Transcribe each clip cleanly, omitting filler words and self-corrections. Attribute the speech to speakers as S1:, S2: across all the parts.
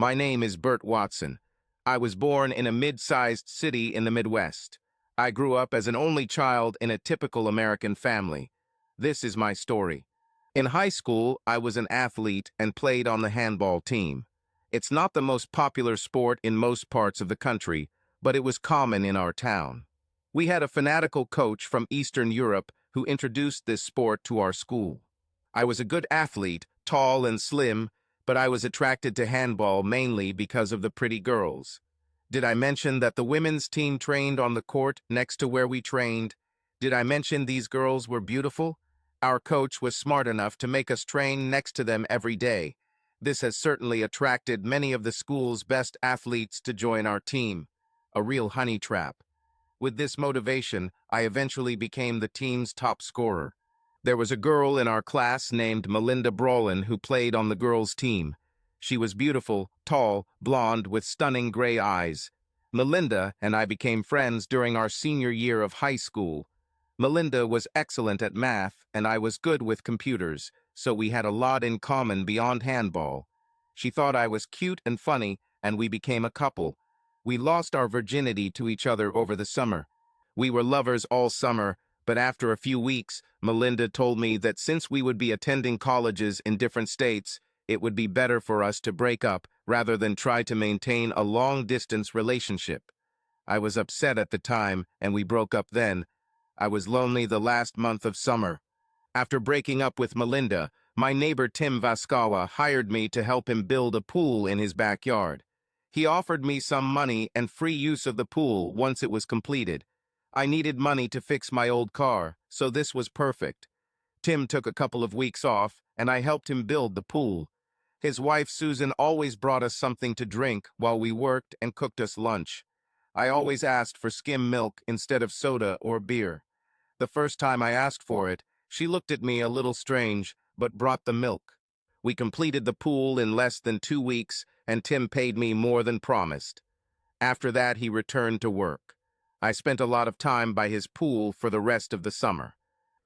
S1: My name is Bert Watson. I was born in a mid-sized city in the Midwest. I grew up as an only child in a typical American family. This is my story. In high school, I was an athlete and played on the handball team. It's not the most popular sport in most parts of the country, but it was common in our town. We had a fanatical coach from Eastern Europe who introduced this sport to our school. I was a good athlete, tall and slim, but I was attracted to handball mainly because of the pretty girls. Did I mention that the women's team trained on the court next to where we trained? Did I mention these girls were beautiful? Our coach was smart enough to make us train next to them every day. This has certainly attracted many of the school's best athletes to join our team. A real honey trap. With this motivation, I eventually became the team's top scorer. There was a girl in our class named Melinda Brolin who played on the girls' team. She was beautiful, tall, blonde, with stunning gray eyes. Melinda and I became friends during our senior year of high school. Melinda was excellent at math, and I was good with computers, so we had a lot in common beyond handball. She thought I was cute and funny, and we became a couple. We lost our virginity to each other over the summer. We were lovers all summer, but after a few weeks, Melinda told me that since we would be attending colleges in different states, it would be better for us to break up rather than try to maintain a long-distance relationship. I was upset at the time, and we broke up then. I was lonely the last month of summer. After breaking up with Melinda, my neighbor Tim Vaskawa hired me to help him build a pool in his backyard. He offered me some money and free use of the pool once it was completed. I needed money to fix my old car, so this was perfect. Tim took a couple of weeks off, and I helped him build the pool. His wife Susan always brought us something to drink while we worked and cooked us lunch. I always asked for skim milk instead of soda or beer. The first time I asked for it, she looked at me a little strange, but brought the milk. We completed the pool in less than 2 weeks, and Tim paid me more than promised. After that, he returned to work. I spent a lot of time by his pool for the rest of the summer.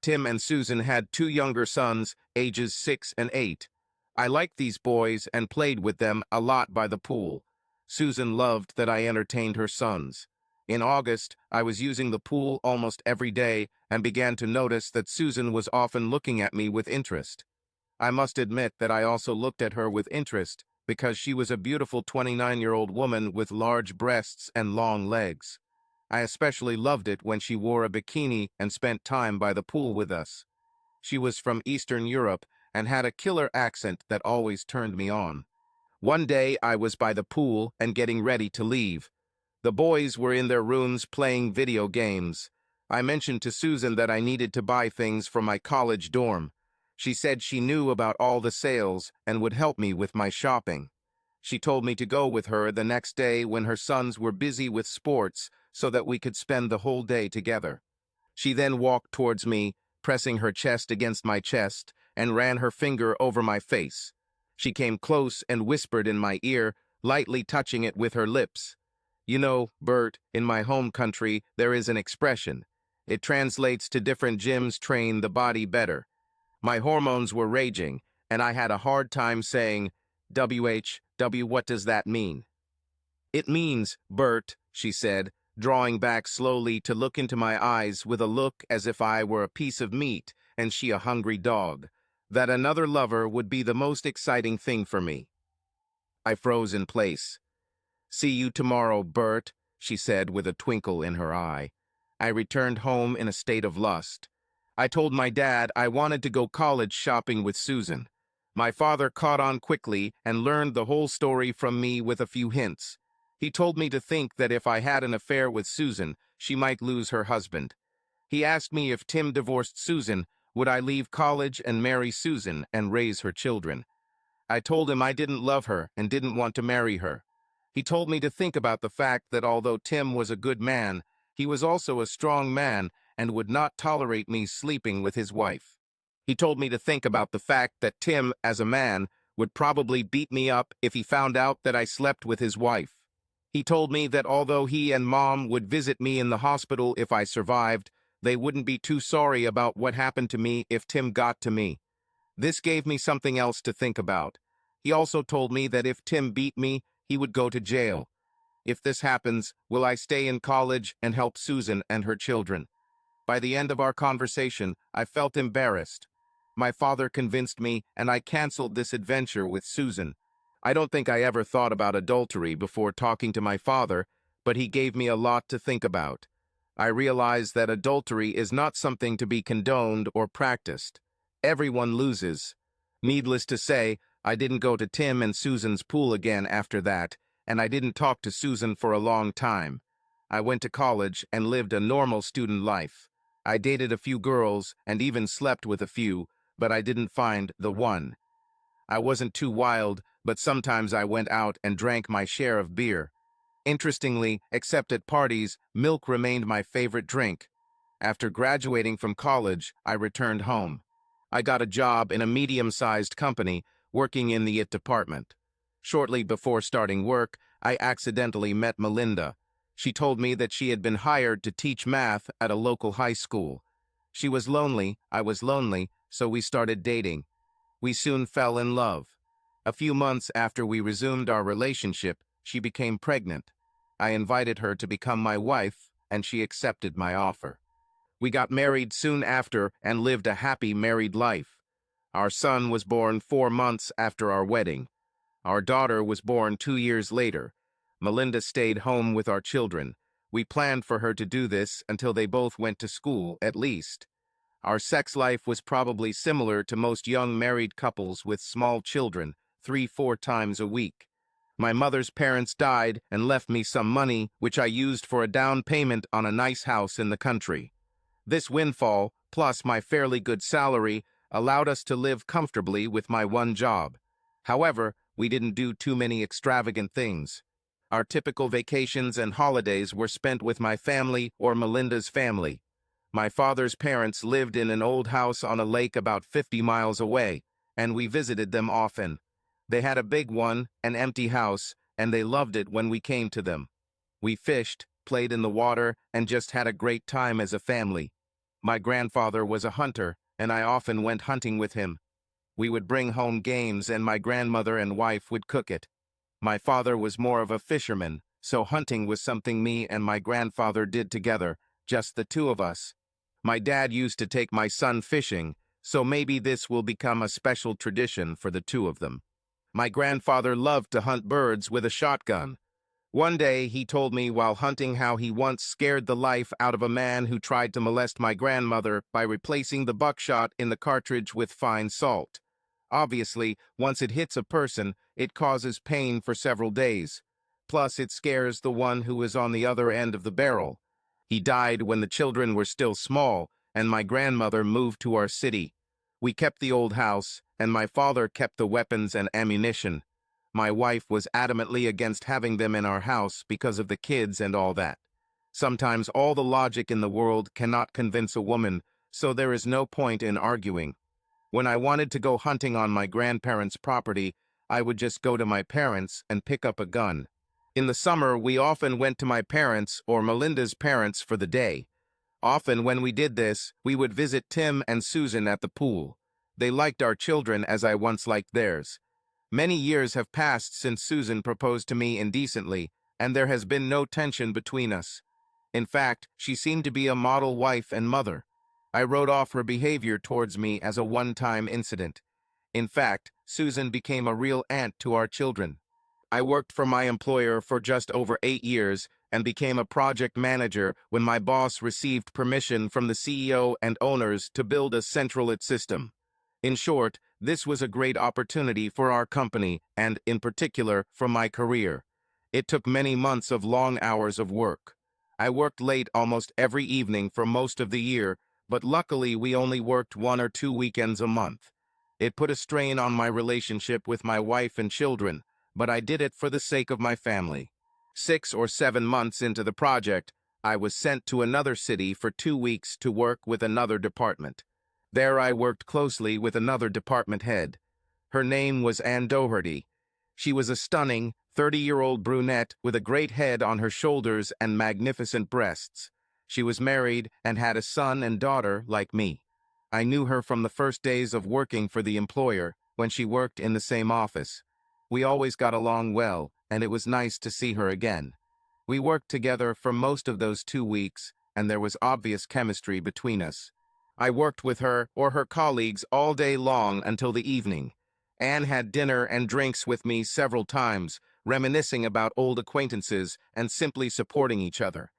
S1: Tim and Susan had 2 younger sons, ages 6 and 8. I liked these boys and played with them a lot by the pool. Susan loved that I entertained her sons. In August, I was using the pool almost every day and began to notice that Susan was often looking at me with interest. I must admit that I also looked at her with interest because she was a beautiful 29-year-old woman with large breasts and long legs. I especially loved it when she wore a bikini and spent time by the pool with us. She was from Eastern Europe and had a killer accent that always turned me on. One day I was by the pool and getting ready to leave. The boys were in their rooms playing video games. I mentioned to Susan that I needed to buy things for my college dorm. She said she knew about all the sales and would help me with my shopping. She told me to go with her the next day when her sons were busy with sports so that we could spend the whole day together. She then walked towards me, pressing her chest against my chest, and ran her finger over my face. She came close and whispered in my ear, lightly touching it with her lips. You know, Bert, in my home country, there is an expression. It translates to different gyms train the body better. My hormones were raging, and I had a hard time saying, what does that mean? It means, Bert, she said, drawing back slowly to look into my eyes with a look as if I were a piece of meat and she a hungry dog, that another lover would be the most exciting thing for me. I froze in place. See you tomorrow, Bert, she said with a twinkle in her eye. I returned home in a state of lust. I told my dad I wanted to go college shopping with Susan. My father caught on quickly and learned the whole story from me with a few hints. He told me to think that if I had an affair with Susan, she might lose her husband. He asked me if Tim divorced Susan, would I leave college and marry Susan and raise her children. I told him I didn't love her and didn't want to marry her. He told me to think about the fact that although Tim was a good man, he was also a strong man and would not tolerate me sleeping with his wife. He told me to think about the fact that Tim, as a man, would probably beat me up if he found out that I slept with his wife. He told me that although he and Mom would visit me in the hospital if I survived, they wouldn't be too sorry about what happened to me if Tim got to me. This gave me something else to think about. He also told me that if Tim beat me, he would go to jail. If this happens, will I stay in college and help Susan and her children? By the end of our conversation, I felt embarrassed. My father convinced me, and I canceled this adventure with Susan. I don't think I ever thought about adultery before talking to my father, but he gave me a lot to think about. I realized that adultery is not something to be condoned or practiced. Everyone loses. Needless to say, I didn't go to Tim and Susan's pool again after that, and I didn't talk to Susan for a long time. I went to college and lived a normal student life. I dated a few girls and even slept with a few, but I didn't find the one. I wasn't too wild, but sometimes I went out and drank my share of beer. Interestingly, except at parties, milk remained my favorite drink. After graduating from college, I returned home. I got a job in a medium-sized company, working in the IT department. Shortly before starting work, I accidentally met Melinda. She told me that she had been hired to teach math at a local high school. She was lonely, I was lonely, so we started dating. We soon fell in love. A few months after we resumed our relationship, she became pregnant. I invited her to become my wife, and she accepted my offer. We got married soon after and lived a happy married life. Our son was born 4 months after our wedding. Our daughter was born 2 years later. Melinda stayed home with our children. We planned for her to do this until they both went to school, at least. Our sex life was probably similar to most young married couples with small children, 3-4 times a week. My mother's parents died and left me some money, which I used for a down payment on a nice house in the country. This windfall, plus my fairly good salary, allowed us to live comfortably with my one job. However, we didn't do too many extravagant things. Our typical vacations and holidays were spent with my family or Melinda's family. My father's parents lived in an old house on a lake about 50 miles away, and we visited them often. They had a big one, an empty house, and they loved it when we came to them. We fished, played in the water, and just had a great time as a family. My grandfather was a hunter, and I often went hunting with him. We would bring home games, and my grandmother and wife would cook it. My father was more of a fisherman, so hunting was something me and my grandfather did together, just the two of us. My dad used to take my son fishing, so maybe this will become a special tradition for the two of them. My grandfather loved to hunt birds with a shotgun. One day, he told me while hunting how he once scared the life out of a man who tried to molest my grandmother by replacing the buckshot in the cartridge with fine salt. Obviously, once it hits a person, it causes pain for several days. Plus, it scares the one who is on the other end of the barrel. He died when the children were still small, and my grandmother moved to our city. We kept the old house, and my father kept the weapons and ammunition. My wife was adamantly against having them in our house because of the kids and all that. Sometimes all the logic in the world cannot convince a woman, so there is no point in arguing. When I wanted to go hunting on my grandparents' property, I would just go to my parents and pick up a gun. In the summer, we often went to my parents or Melinda's parents for the day. Often when we did this, we would visit Tim and Susan at the pool. They liked our children as I once liked theirs. Many years have passed since Susan proposed to me indecently, and there has been no tension between us. In fact, she seemed to be a model wife and mother. I wrote off her behavior towards me as a one-time incident. In fact, Susan became a real aunt to our children. I worked for my employer for just over 8 years and became a project manager when my boss received permission from the CEO and owners to build a central IT system. In short, this was a great opportunity for our company and, in particular, for my career. It took many months of long hours of work. I worked late almost every evening for most of the year, but luckily we only worked 1 or 2 weekends a month. It put a strain on my relationship with my wife and children, but I did it for the sake of my family. 6 or 7 months into the project, I was sent to another city for 2 weeks to work with another department. There I worked closely with another department head. Her name was Ann Doherty. She was a stunning, 30-year-old brunette with a great head on her shoulders and magnificent breasts. She was married and had a son and daughter like me. I knew her from the first days of working for the employer when she worked in the same office. We always got along well, and it was nice to see her again. We worked together for most of those 2 weeks, and there was obvious chemistry between us. I worked with her or her colleagues all day long until the evening. Anne had dinner and drinks with me several times, reminiscing about old acquaintances and simply supporting each other.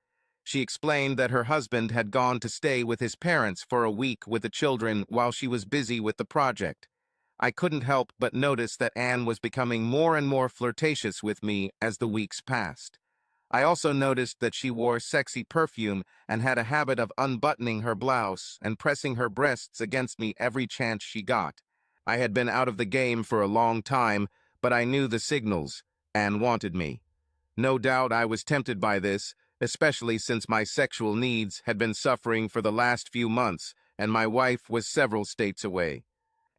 S1: She explained that her husband had gone to stay with his parents for a week with the children while she was busy with the project. I couldn't help but notice that Anne was becoming more and more flirtatious with me as the weeks passed. I also noticed that she wore sexy perfume and had a habit of unbuttoning her blouse and pressing her breasts against me every chance she got. I had been out of the game for a long time, but I knew the signals. Anne wanted me. No doubt I was tempted by this, especially since my sexual needs had been suffering for the last few months and my wife was several states away.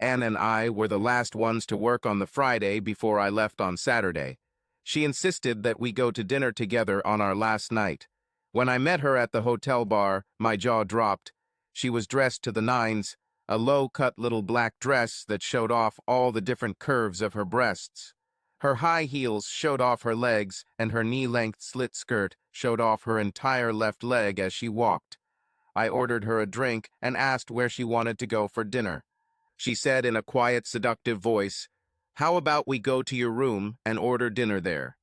S1: Anne and I were the last ones to work on the Friday before I left on Saturday. She insisted that we go to dinner together on our last night. When I met her at the hotel bar, my jaw dropped. She was dressed to the nines, a low-cut little black dress that showed off all the different curves of her breasts. Her high heels showed off her legs, and her knee-length slit skirt showed off her entire left leg as she walked. I ordered her a drink and asked where she wanted to go for dinner. She said in a quiet, seductive voice, "How about we go to your room and order dinner there?"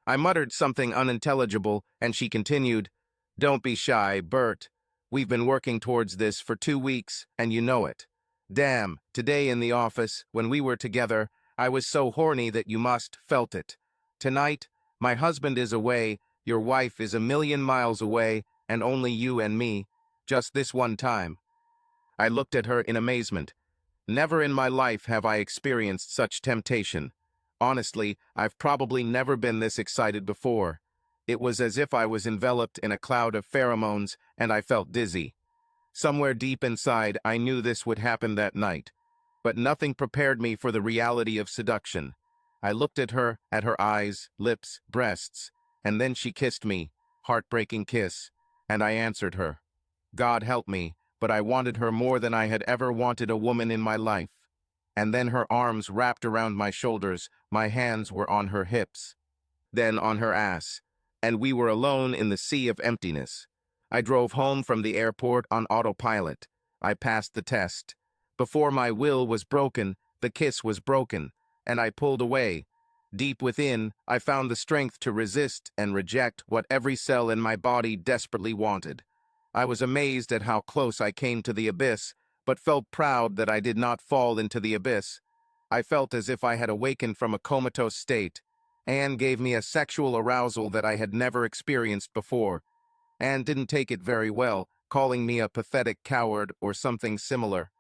S1: I muttered something unintelligible, and she continued, "Don't be shy, Bert. We've been working towards this for 2 weeks, and you know it. Damn, today in the office, when we were together, I was so horny that you felt it. Tonight, my husband is away, your wife is a million miles away, and only you and me, just this one time." I looked at her in amazement. Never in my life have I experienced such temptation. Honestly, I've probably never been this excited before. It was as if I was enveloped in a cloud of pheromones, and I felt dizzy. Somewhere deep inside, I knew this would happen that night. But nothing prepared me for the reality of seduction. I looked at her eyes, lips, breasts, and then she kissed me, heartbreaking kiss, and I answered her. God help me, but I wanted her more than I had ever wanted a woman in my life. And then her arms wrapped around my shoulders, my hands were on her hips, then on her ass, and we were alone in the sea of emptiness. I drove home from the airport on autopilot. I passed the test. Before my will was broken, the kiss was broken, and I pulled away. Deep within, I found the strength to resist and reject what every cell in my body desperately wanted. I was amazed at how close I came to the abyss, but felt proud that I did not fall into the abyss. I felt as if I had awakened from a comatose state. Anne gave me a sexual arousal that I had never experienced before. Anne didn't take it very well, calling me a pathetic coward or something similar.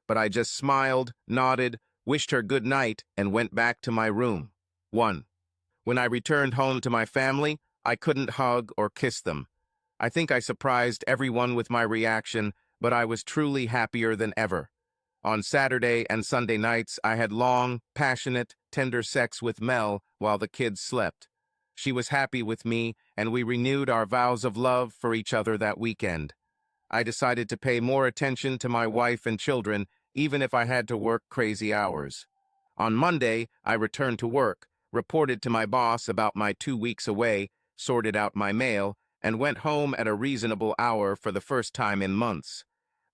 S1: But I just smiled, nodded, wished her good night, and went back to my room. 1. When I returned home to my family, I couldn't hug or kiss them. I think I surprised everyone with my reaction, but I was truly happier than ever. On Saturday and Sunday nights, I had long, passionate, tender sex with Mel while the kids slept. She was happy with me, and we renewed our vows of love for each other that weekend. I decided to pay more attention to my wife and children, even if I had to work crazy hours. On Monday, I returned to work, reported to my boss about my 2 weeks away, sorted out my mail, and went home at a reasonable hour for the first time in months.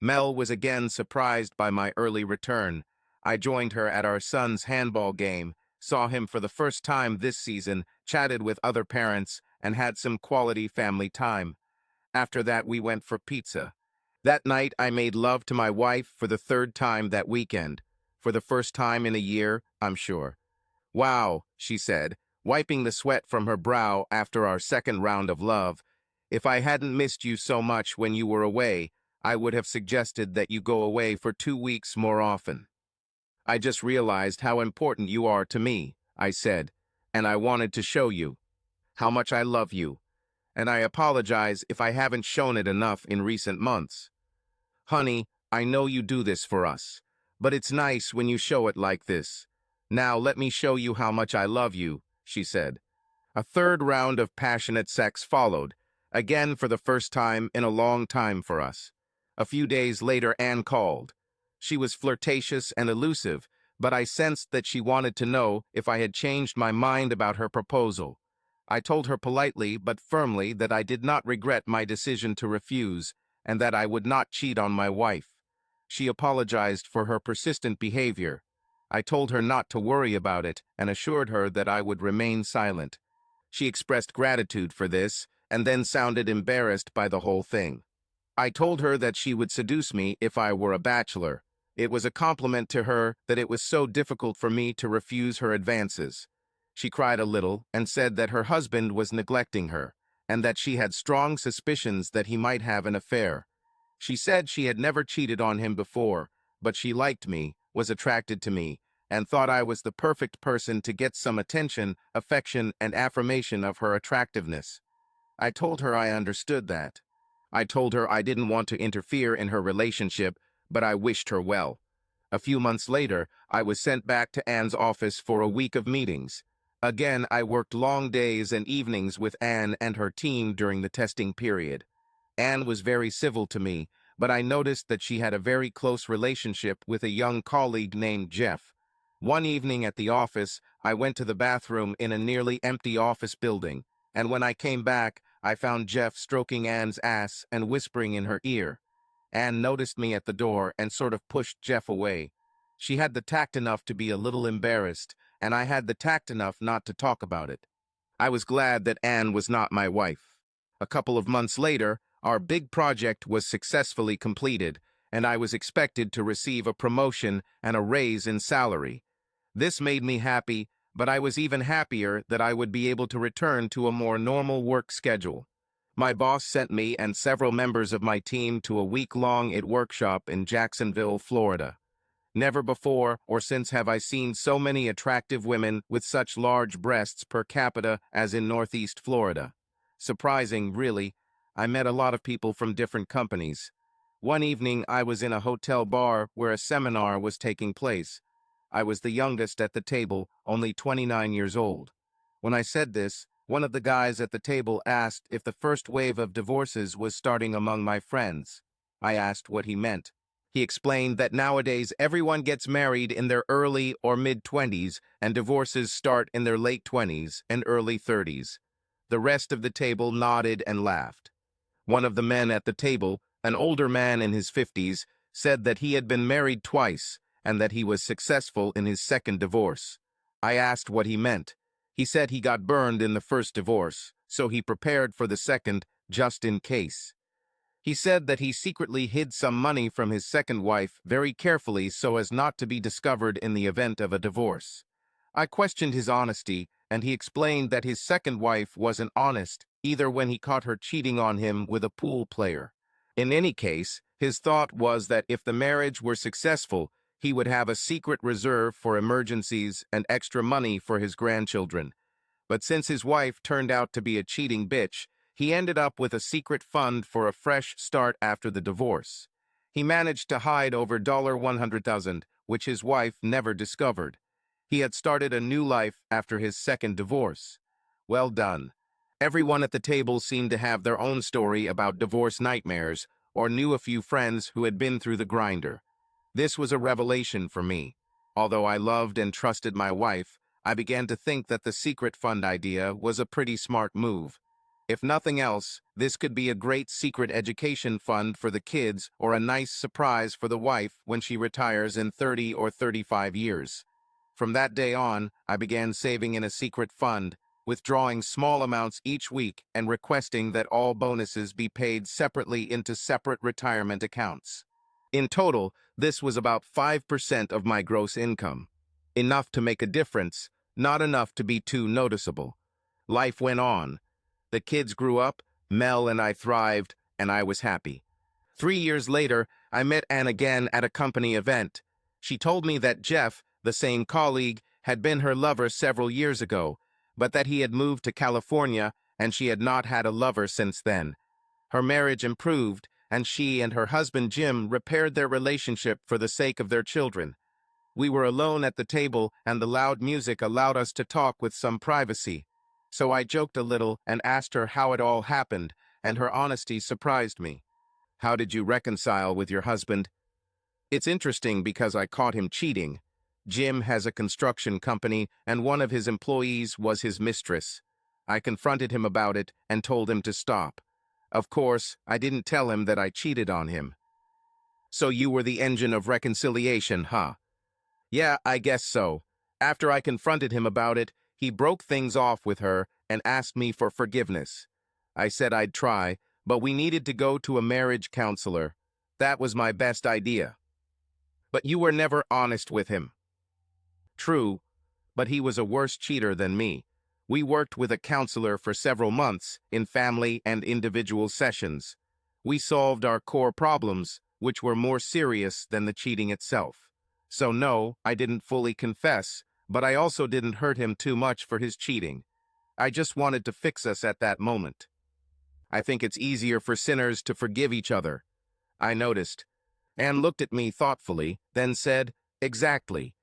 S1: Mel was again surprised by my early return. I joined her at our son's handball game, saw him for the first time this season, chatted with other parents, and had some quality family time. After that, we went for pizza. That night, I made love to my wife for the third time that weekend. For the first time in a year, I'm sure. "Wow," she said, wiping the sweat from her brow after our second round of love. "If I hadn't missed you so much when you were away, I would have suggested that you go away for 2 weeks more often." "I just realized how important you are to me," I said, "and I wanted to show you how much I love you, and I apologize if I haven't shown it enough in recent months. Honey, I know you do this for us, but it's nice when you show it like this. Now let me show you how much I love you," she said. A third round of passionate sex followed, again for the first time in a long time for us. A few days later, Anne called. She was flirtatious and elusive, but I sensed that she wanted to know if I had changed my mind about her proposal. I told her politely but firmly that I did not regret my decision to refuse, and that I would not cheat on my wife. She apologized for her persistent behavior. I told her not to worry about it and assured her that I would remain silent. She expressed gratitude for this, and then sounded embarrassed by the whole thing. I told her that she would seduce me if I were a bachelor. It was a compliment to her that it was so difficult for me to refuse her advances. She cried a little and said that her husband was neglecting her, and that she had strong suspicions that he might have an affair. She said she had never cheated on him before, but she liked me, was attracted to me, and thought I was the perfect person to get some attention, affection, and affirmation of her attractiveness. I told her I understood that. I told her I didn't want to interfere in her relationship, but I wished her well. A few months later, I was sent back to Anne's office for a week of meetings. Again, I worked long days and evenings with Anne and her team during the testing period. Anne was very civil to me, but I noticed that she had a very close relationship with a young colleague named Jeff. One evening at the office, I went to the bathroom in a nearly empty office building, and when I came back, I found Jeff stroking Anne's ass and whispering in her ear. Anne noticed me at the door and sort of pushed Jeff away. She had the tact enough to be a little embarrassed, and I had the tact enough not to talk about it. I was glad that Anne was not my wife. A couple of months later, our big project was successfully completed, and I was expected to receive a promotion and a raise in salary. This made me happy, but I was even happier that I would be able to return to a more normal work schedule. My boss sent me and several members of my team to a week-long workshop in Jacksonville, Florida. Never before or since have I seen so many attractive women with such large breasts per capita as in Northeast Florida. Surprising, really. I met a lot of people from different companies. One evening, I was in a hotel bar where a seminar was taking place. I was the youngest at the table, only 29 years old. When I said this, one of the guys at the table asked if the first wave of divorces was starting among my friends. I asked what he meant. He explained that nowadays everyone gets married in their early or mid-20s and divorces start in their late 20s and early 30s. The rest of the table nodded and laughed. One of the men at the table, an older man in his 50s, said that he had been married twice and that he was successful in his second divorce. I asked what he meant. He said he got burned in the first divorce, so he prepared for the second just in case. He said that he secretly hid some money from his second wife very carefully so as not to be discovered in the event of a divorce. I questioned his honesty, and he explained that his second wife wasn't honest, either when he caught her cheating on him with a pool player. In any case, his thought was that if the marriage were successful, he would have a secret reserve for emergencies and extra money for his grandchildren. But since his wife turned out to be a cheating bitch, he ended up with a secret fund for a fresh start after the divorce. He managed to hide over $100,000, which his wife never discovered. He had started a new life after his second divorce. Well done. Everyone at the table seemed to have their own story about divorce nightmares, or knew a few friends who had been through the grinder. This was a revelation for me. Although I loved and trusted my wife, I began to think that the secret fund idea was a pretty smart move. If nothing else, this could be a great secret education fund for the kids or a nice surprise for the wife when she retires in 30 or 35 years. From that day on, I began saving in a secret fund, withdrawing small amounts each week and requesting that all bonuses be paid separately into separate retirement accounts. In total, this was about 5% of my gross income. Enough to make a difference, not enough to be too noticeable. Life went on. The kids grew up, Mel and I thrived, and I was happy. 3 years later, I met Anne again at a company event. She told me that Jeff, the same colleague, had been her lover several years ago, but that he had moved to California and she had not had a lover since then. Her marriage improved, and she and her husband Jim repaired their relationship for the sake of their children. We were alone at the table, and the loud music allowed us to talk with some privacy. So I joked a little and asked her how it all happened, and her honesty surprised me. "How did you reconcile with your husband?" "It's interesting because I caught him cheating. Jim has a construction company, and one of his employees was his mistress. I confronted him about it and told him to stop. Of course, I didn't tell him that I cheated on him. So you were the engine of reconciliation, huh? Yeah, I guess so. After I confronted him about it, he broke things off with her and asked me for forgiveness. I said I'd try, but we needed to go to a marriage counselor. That was my best idea. But you were never honest with him. True, but he was a worse cheater than me. We worked with a counselor for several months in family and individual sessions. We solved our core problems, which were more serious than the cheating itself. So no, I didn't fully confess, but I also didn't hurt him too much for his cheating. I just wanted to fix us at that moment. I think it's easier for sinners to forgive each other. I noticed. Anne looked at me thoughtfully, then said, "Exactly."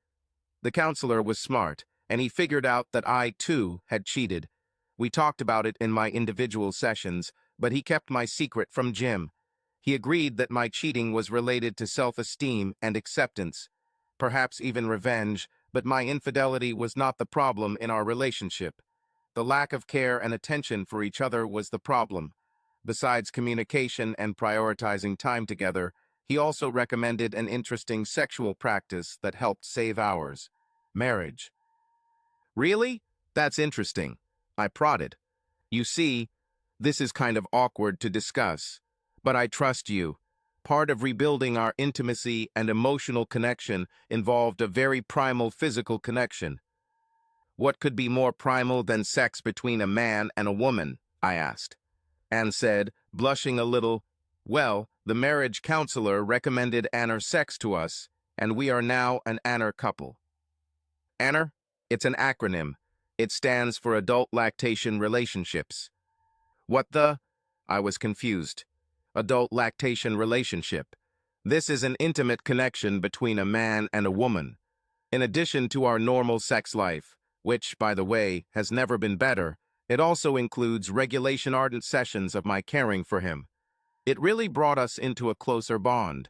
S1: The counselor was smart, and he figured out that I, too, had cheated. We talked about it in my individual sessions, but he kept my secret from Jim. He agreed that my cheating was related to self-esteem and acceptance, perhaps even revenge, but my infidelity was not the problem in our relationship. The lack of care and attention for each other was the problem. Besides communication and prioritizing time together, he also recommended an interesting sexual practice that helped save ours: marriage. Really? That's interesting. I prodded. You see, this is kind of awkward to discuss, but I trust you. Part of rebuilding our intimacy and emotional connection involved a very primal physical connection. What could be more primal than sex between a man and a woman? I asked. Anne said, blushing a little, "Well, the marriage counselor recommended Anner sex to us, and we are now an Anner couple." Anner? It's an acronym. It stands for Adult Lactation Relationships. What the? I was confused. Adult lactation relationship. This is an intimate connection between a man and a woman. In addition to our normal sex life, which, by the way, has never been better, it also includes regulation ardent sessions of my caring for him. It really brought us into a closer bond,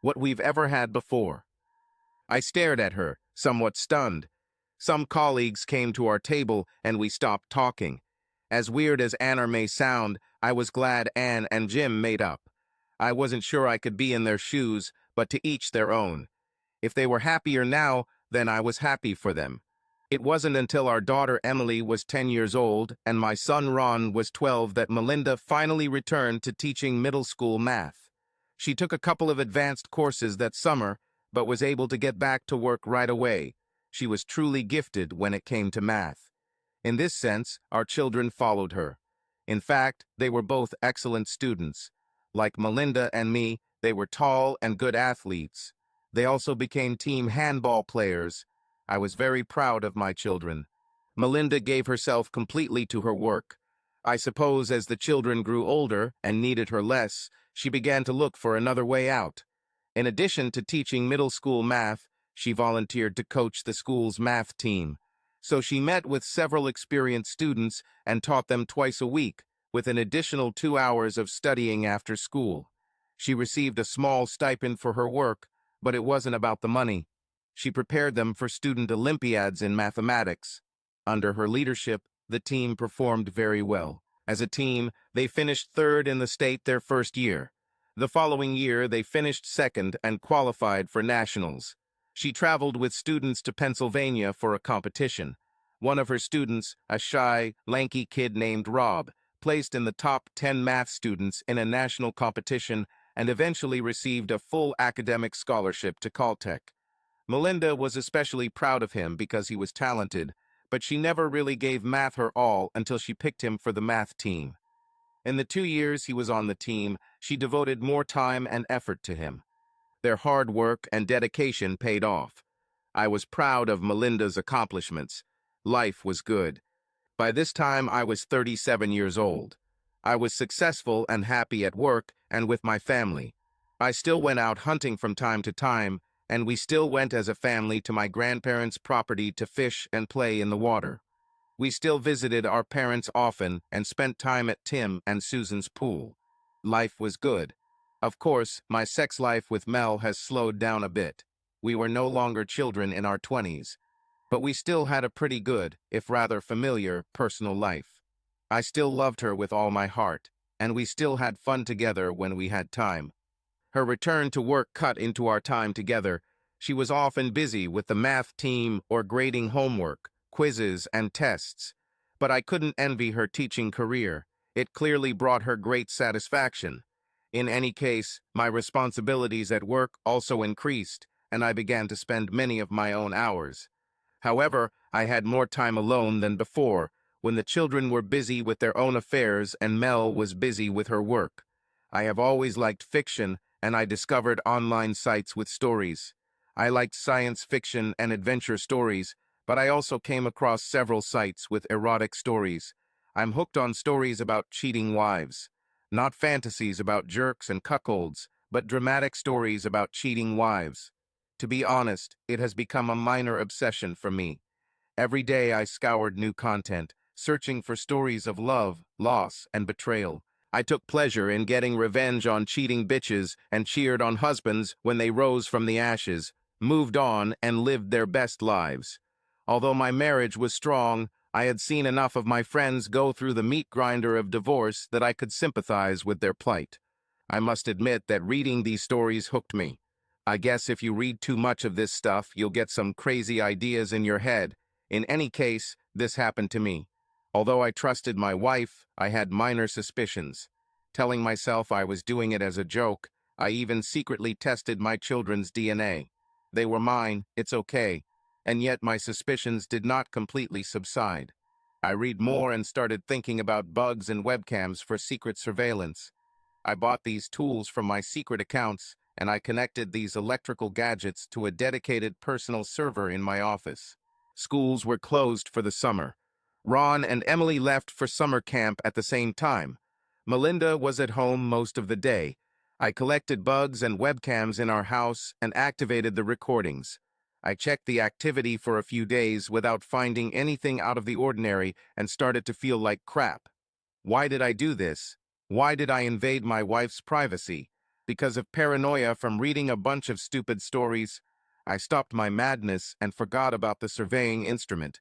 S1: what we've ever had before. I stared at her, somewhat stunned. Some colleagues came to our table and we stopped talking. As weird as Anner may sound, I was glad Anne and Jim made up. I wasn't sure I could be in their shoes, but to each their own. If they were happier now, then I was happy for them. It wasn't until our daughter Emily was 10 years old and my son Ron was 12 that Melinda finally returned to teaching middle school math. She took a couple of advanced courses that summer, but was able to get back to work right away. She was truly gifted when it came to math. In this sense, our children followed her. In fact, they were both excellent students. Like Melinda and me, they were tall and good athletes. They also became team handball players. I was very proud of my children. Melinda gave herself completely to her work. I suppose as the children grew older and needed her less, she began to look for another way out. In addition to teaching middle school math, she volunteered to coach the school's math team. So she met with several experienced students and taught them twice a week, with an additional 2 hours of studying after school. She received a small stipend for her work, but it wasn't about the money. She prepared them for student Olympiads in mathematics. Under her leadership, the team performed very well. As a team, they finished third in the state their first year. The following year, they finished second and qualified for nationals. She traveled with students to Pennsylvania for a competition. One of her students, a shy, lanky kid named Rob, placed in the top 10 math students in a national competition and eventually received a full academic scholarship to Caltech. Melinda was especially proud of him because he was talented, but she never really gave math her all until she picked him for the math team. In the 2 years he was on the team, she devoted more time and effort to him. Their hard work and dedication paid off. I was proud of Melinda's accomplishments. Life was good. By this time, I was 37 years old. I was successful and happy at work and with my family. I still went out hunting from time to time, and we still went as a family to my grandparents' property to fish and play in the water. We still visited our parents often and spent time at Tim and Susan's pool. Life was good. Of course, my sex life with Mel has slowed down a bit. We were no longer children in our 20s, but we still had a pretty good, if rather familiar, personal life. I still loved her with all my heart, and we still had fun together when we had time. Her return to work cut into our time together. She was often busy with the math team or grading homework, quizzes, and tests. But I couldn't envy her teaching career. It clearly brought her great satisfaction. In any case, my responsibilities at work also increased, and I began to spend many of my own hours. However, I had more time alone than before, when the children were busy with their own affairs and Mel was busy with her work. I have always liked fiction, and I discovered online sites with stories. I liked science fiction and adventure stories, but I also came across several sites with erotic stories. I'm hooked on stories about cheating wives. Not fantasies about jerks and cuckolds, but dramatic stories about cheating wives. To be honest, it has become a minor obsession for me. Every day I scoured new content, searching for stories of love, loss, and betrayal. I took pleasure in getting revenge on cheating bitches and cheered on husbands when they rose from the ashes, moved on, and lived their best lives. Although my marriage was strong, I had seen enough of my friends go through the meat grinder of divorce that I could sympathize with their plight. I must admit that reading these stories hooked me. I guess if you read too much of this stuff, you'll get some crazy ideas in your head. In any case, this happened to me. Although I trusted my wife, I had minor suspicions. Telling myself I was doing it as a joke, I even secretly tested my children's DNA. They were mine, it's okay. And yet my suspicions did not completely subside. I read more and started thinking about bugs and webcams for secret surveillance. I bought these tools from my secret accounts, and I connected these electrical gadgets to a dedicated personal server in my office. Schools were closed for the summer. Ron and Emily left for summer camp at the same time. Melinda was at home most of the day. I collected bugs and webcams in our house and activated the recordings. I checked the activity for a few days without finding anything out of the ordinary and started to feel like crap. Why did I do this? Why did I invade my wife's privacy? Because of paranoia from reading a bunch of stupid stories? I stopped my madness and forgot about the surveying instrument.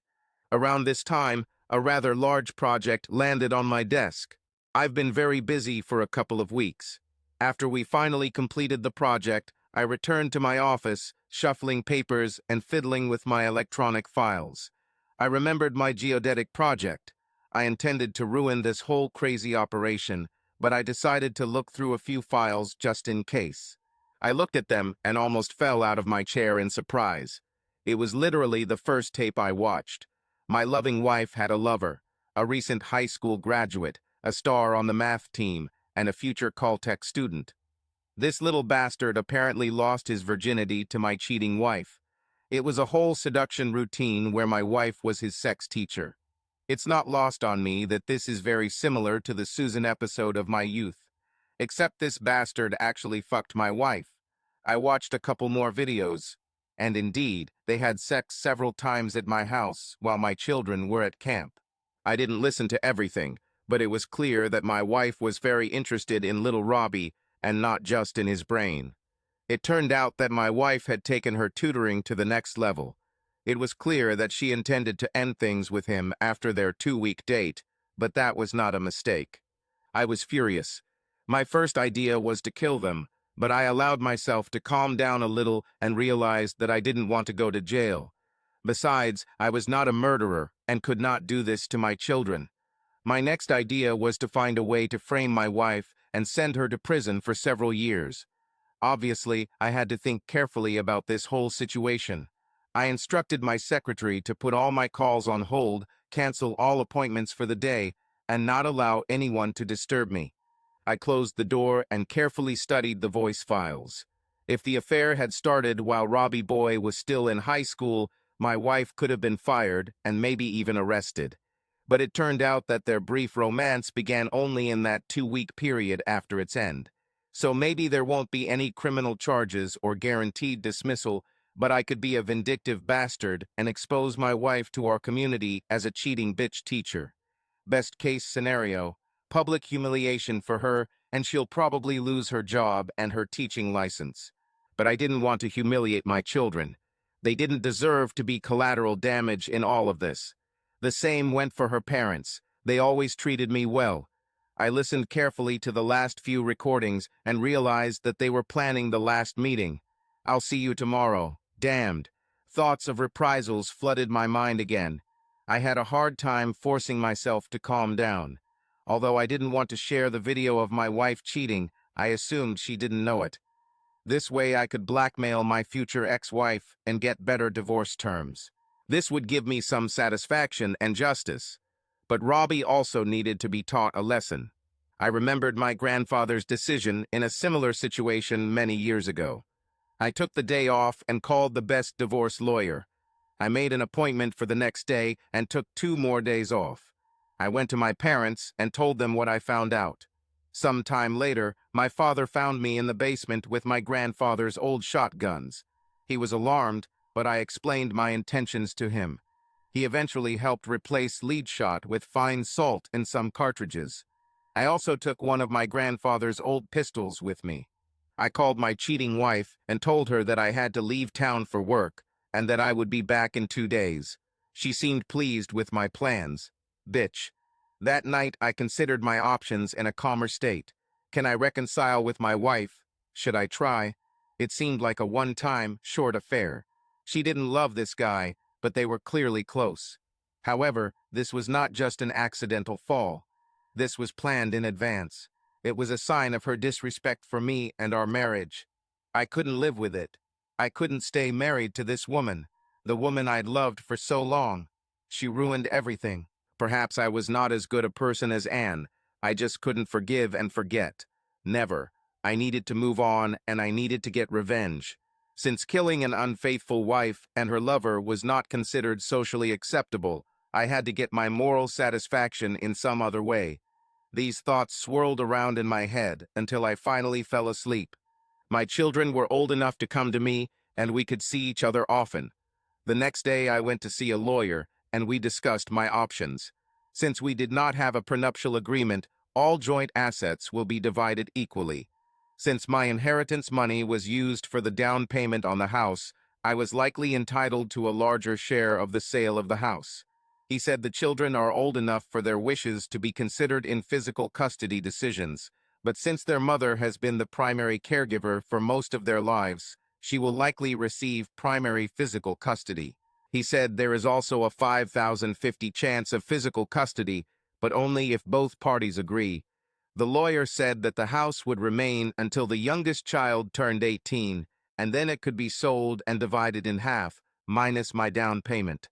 S1: Around this time, a rather large project landed on my desk. I've been very busy for a couple of weeks. After we finally completed the project, I returned to my office, shuffling papers and fiddling with my electronic files. I remembered my geodetic project. I intended to ruin this whole crazy operation, but I decided to look through a few files just in case. I looked at them and almost fell out of my chair in surprise. It was literally the first tape I watched. My loving wife had a lover, a recent high school graduate, a star on the math team, and a future Caltech student. This little bastard apparently lost his virginity to my cheating wife. It was a whole seduction routine where my wife was his sex teacher. It's not lost on me that this is very similar to the Susan episode of my youth. Except this bastard actually fucked my wife. I watched a couple more videos, and indeed, they had sex several times at my house while my children were at camp. I didn't listen to everything, but it was clear that my wife was very interested in little Robbie and not just in his brain. It turned out that my wife had taken her tutoring to the next level. It was clear that she intended to end things with him after their 2-week date, but that was not a mistake. I was furious. My first idea was to kill them, but I allowed myself to calm down a little and realized that I didn't want to go to jail. Besides, I was not a murderer and could not do this to my children. My next idea was to find a way to frame my wife and send her to prison for several years. Obviously, I had to think carefully about this whole situation. I instructed my secretary to put all my calls on hold, cancel all appointments for the day, and not allow anyone to disturb me. I closed the door and carefully studied the voice files. If the affair had started while Robbie Boy was still in high school, my wife could have been fired and maybe even arrested. But it turned out that their brief romance began only in that 2-week period after its end. So maybe there won't be any criminal charges or guaranteed dismissal, but I could be a vindictive bastard and expose my wife to our community as a cheating bitch teacher. Best case scenario, public humiliation for her, and she'll probably lose her job and her teaching license. but I didn't want to humiliate my children. They didn't deserve to be collateral damage in all of this. The same went for her parents. They always treated me well. I listened carefully to the last few recordings and realized that they were planning the last meeting. "I'll see you tomorrow." Damned. Thoughts of reprisals flooded my mind again. I had a hard time forcing myself to calm down. Although I didn't want to share the video of my wife cheating, I assumed she didn't know it. This way I could blackmail my future ex-wife and get better divorce terms. This would give me some satisfaction and justice. But Robbie also needed to be taught a lesson. I remembered my grandfather's decision in a similar situation many years ago. I took the day off and called the best divorce lawyer. I made an appointment for the next day and took 2 more days off. I went to my parents and told them what I found out. Some time later, my father found me in the basement with my grandfather's old shotguns. He was alarmed, but I explained my intentions to him. He eventually helped replace lead shot with fine salt in some cartridges. I also took one of my grandfather's old pistols with me. I called my cheating wife and told her that I had to leave town for work and that I would be back in 2 days. She seemed pleased with my plans. Bitch. That night, I considered my options in a calmer state. Can I reconcile with my wife? Should I try? It seemed like a one-time, short affair. She didn't love this guy, but they were clearly close. However, this was not just an accidental fall. This was planned in advance. It was a sign of her disrespect for me and our marriage. I couldn't live with it. I couldn't stay married to this woman, the woman I'd loved for so long. She ruined everything. Perhaps I was not as good a person as Anne. I just couldn't forgive and forget. Never. I needed to move on, and I needed to get revenge. Since killing an unfaithful wife and her lover was not considered socially acceptable, I had to get my moral satisfaction in some other way. These thoughts swirled around in my head until I finally fell asleep. My children were old enough to come to me, and we could see each other often. The next day I went to see a lawyer, and we discussed my options. Since we did not have a prenuptial agreement, all joint assets will be divided equally. Since my inheritance money was used for the down payment on the house, I was likely entitled to a larger share of the sale of the house. He said the children are old enough for their wishes to be considered in physical custody decisions, but since their mother has been the primary caregiver for most of their lives, she will likely receive primary physical custody. He said there is also a 5,050 chance of physical custody, but only if both parties agree. The lawyer said that the house would remain until the youngest child turned 18, and then it could be sold and divided in half, minus my down payment.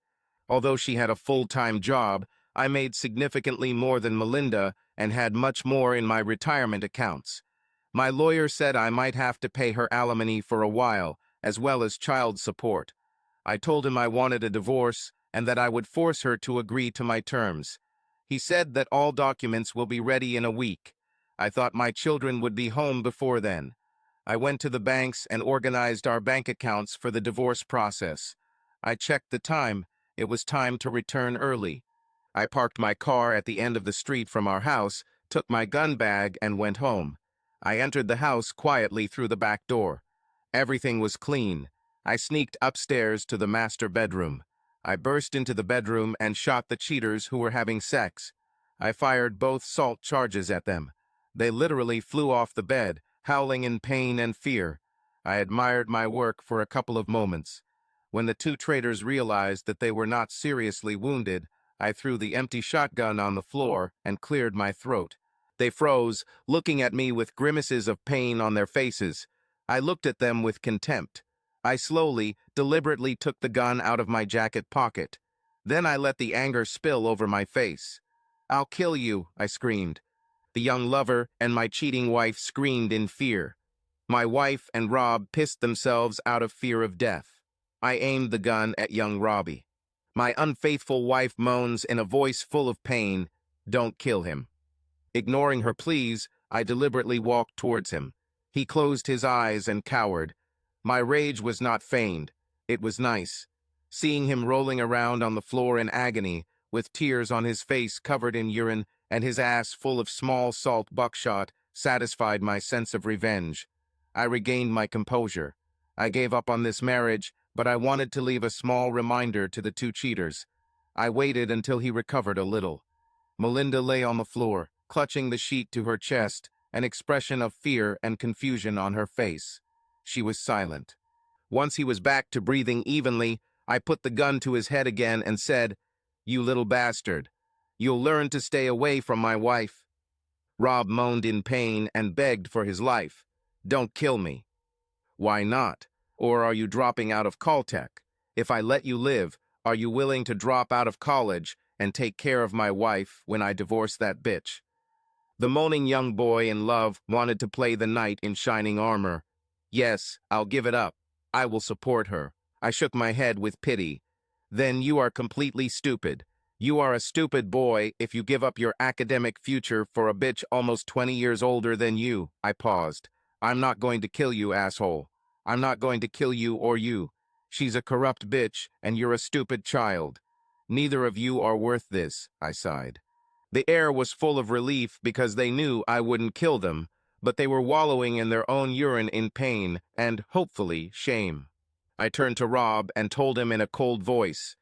S1: Although she had a full-time job, I made significantly more than Melinda and had much more in my retirement accounts. My lawyer said I might have to pay her alimony for a while, as well as child support. I told him I wanted a divorce and that I would force her to agree to my terms. He said that all documents will be ready in a week. I thought my children would be home before then. I went to the banks and organized our bank accounts for the divorce process. I checked the time. It was time to return early. I parked my car at the end of the street from our house, took my gun bag, and went home. I entered the house quietly through the back door. Everything was clean. I sneaked upstairs to the master bedroom. I burst into the bedroom and shot the cheaters who were having sex. I fired both assault charges at them. They literally flew off the bed, howling in pain and fear. I admired my work for a couple of moments. When the 2 traitors realized that they were not seriously wounded, I threw the empty shotgun on the floor and cleared my throat. They froze, looking at me with grimaces of pain on their faces. I looked at them with contempt. I slowly, deliberately took the gun out of my jacket pocket. Then I let the anger spill over my face. "I'll kill you," I screamed. The young lover and my cheating wife screamed in fear. My wife and Rob pissed themselves out of fear of death. I aimed the gun at young Robbie. My unfaithful wife moans in a voice full of pain, "Don't kill him." Ignoring her pleas, I deliberately walked towards him. He closed his eyes and cowered. My rage was not feigned. It was nice. Seeing him rolling around on the floor in agony, with tears on his face covered in urine and his ass full of small salt buckshot, satisfied my sense of revenge. I regained my composure. I gave up on this marriage, but I wanted to leave a small reminder to the two cheaters. I waited until he recovered a little. Melinda lay on the floor, clutching the sheet to her chest, an expression of fear and confusion on her face. She was silent. Once he was back to breathing evenly, I put the gun to his head again and said, "You little bastard. You'll learn to stay away from my wife." Rob moaned in pain and begged for his life. "Don't kill me." "Why not? Or are you dropping out of Caltech? If I let you live, are you willing to drop out of college and take care of my wife when I divorce that bitch?" The moaning young boy in love wanted to play the knight in shining armor. "Yes, I'll give it up. I will support her." I shook my head with pity. "Then you are completely stupid. You are a stupid boy if you give up your academic future for a bitch almost 20 years older than you." I paused. "I'm not going to kill you, asshole. I'm not going to kill you or you. She's a corrupt bitch, and you're a stupid child. Neither of you are worth this," I sighed. The air was full of relief because they knew I wouldn't kill them, but they were wallowing in their own urine in pain and, hopefully, shame. I turned to Rob and told him in a cold voice,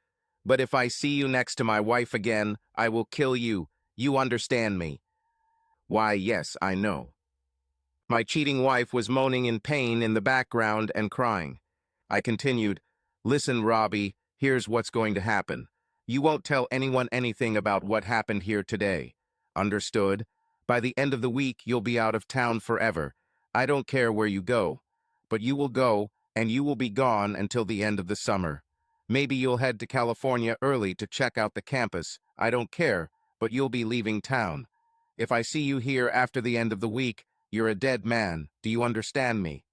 S1: "But if I see you next to my wife again, I will kill you. You understand me?" "Why, yes, I know." My cheating wife was moaning in pain in the background and crying. I continued, "Listen, Robbie, here's what's going to happen. You won't tell anyone anything about what happened here today. Understood? By the end of the week, you'll be out of town forever. I don't care where you go. But you will go, and you will be gone until the end of the summer. Maybe you'll head to California early to check out the campus. I don't care, but you'll be leaving town. If I see you here after the end of the week, you're a dead man. Do you understand me?"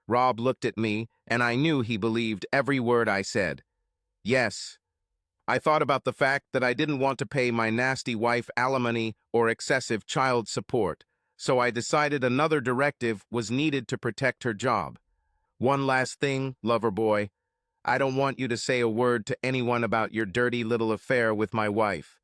S1: Rob looked at me, and I knew he believed every word I said. "Yes." I thought about the fact that I didn't want to pay my nasty wife alimony or excessive child support, so I decided another directive was needed to protect her job. "One last thing, lover boy. I don't want you to say a word to anyone about your dirty little affair with my wife.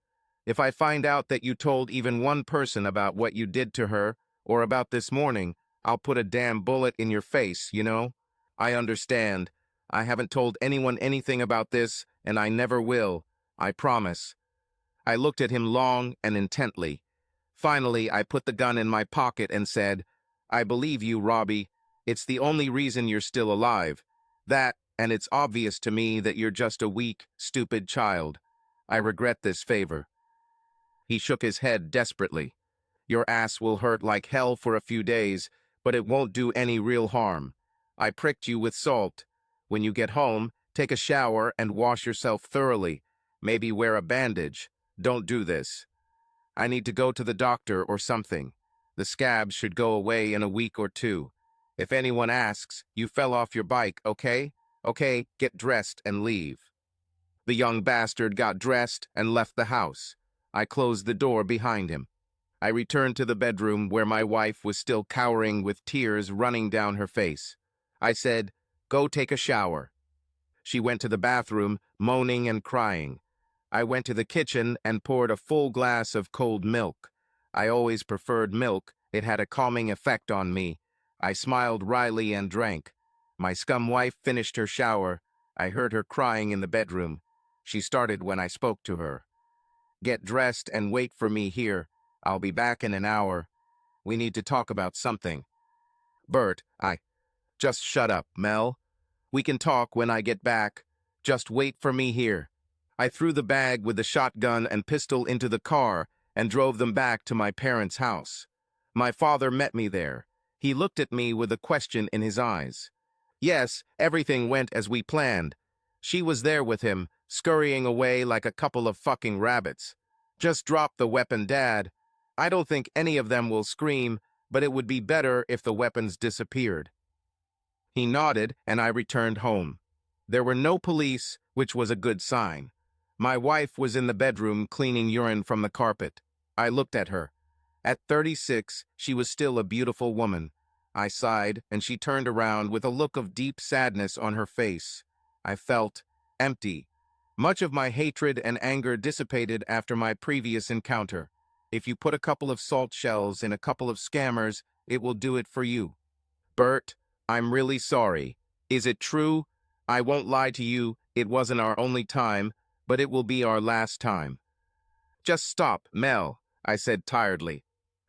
S1: If I find out that you told even one person about what you did to her, or about this morning, I'll put a damn bullet in your face, you know? I understand. I haven't told anyone anything about this, and I never will. I promise." I looked at him long and intently. Finally, I put the gun in my pocket and said, "I believe you, Robbie. It's the only reason you're still alive. That, and it's obvious to me that you're just a weak, stupid child. I regret this favor." He shook his head desperately. "Your ass will hurt like hell for a few days, but it won't do any real harm. I pricked you with salt. When you get home, take a shower and wash yourself thoroughly. Maybe wear a bandage. Don't do this. I need to go to the doctor or something. The scabs should go away in a week or two. If anyone asks, you fell off your bike, okay? Okay, get dressed and leave." The young bastard got dressed and left the house. I closed the door behind him. I returned to the bedroom where my wife was still cowering with tears running down her face. I said, "Go take a shower." She went to the bathroom, moaning and crying. I went to the kitchen and poured a full glass of cold milk. I always preferred milk. It had a calming effect on me. I smiled wryly and drank. My scum wife finished her shower. I heard her crying in the bedroom. She started when I spoke to her. "Get dressed and wait for me here. I'll be back in an hour. We need to talk about something." "Bert, Just shut up, Mel. We can talk when I get back. Just wait for me here." I threw the bag with the shotgun and pistol into the car and drove them back to my parents' house. My father met me there. He looked at me with a question in his eyes. Yes, everything went as we planned. She was there with him, scurrying away like a couple of fucking rabbits. "Just drop the weapon, Dad. I don't think any of them will scream, but it would be better if the weapons disappeared." He nodded, and I returned home. There were no police, which was a good sign. My wife was in the bedroom cleaning urine from the carpet. I looked at her. At 36, she was still a beautiful woman. I sighed, and she turned around with a look of deep sadness on her face. I felt empty. Much of my hatred and anger dissipated after my previous encounter. If you put a couple of salt shells in a couple of scammers, it will do it for you. "Bert, I'm really sorry." Is it true? I won't lie to you, it wasn't our only time, but it will be our last time. Just stop, Mel, I said tiredly.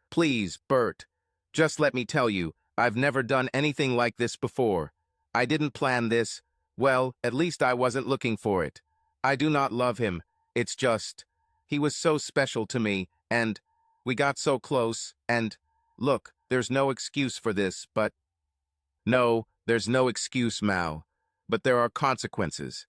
S1: Please, Bert. Just let me tell you, I've never done anything like this before. I didn't plan this. Well, at least I wasn't looking for it. I do not love him. It's just, he was so special to me, and we got so close, and look, there's no excuse for this, but no, there's no excuse, Mal. But there are consequences.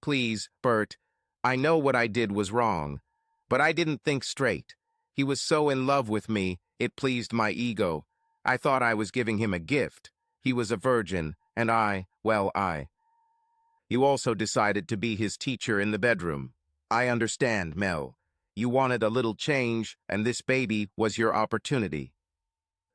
S1: Please, Bert, I know what I did was wrong, but I didn't think straight. He was so in love with me, it pleased my ego. I thought I was giving him a gift. He was a virgin, and I. You also decided to be his teacher in the bedroom. I understand, Mel. You wanted a little change, and this baby was your opportunity.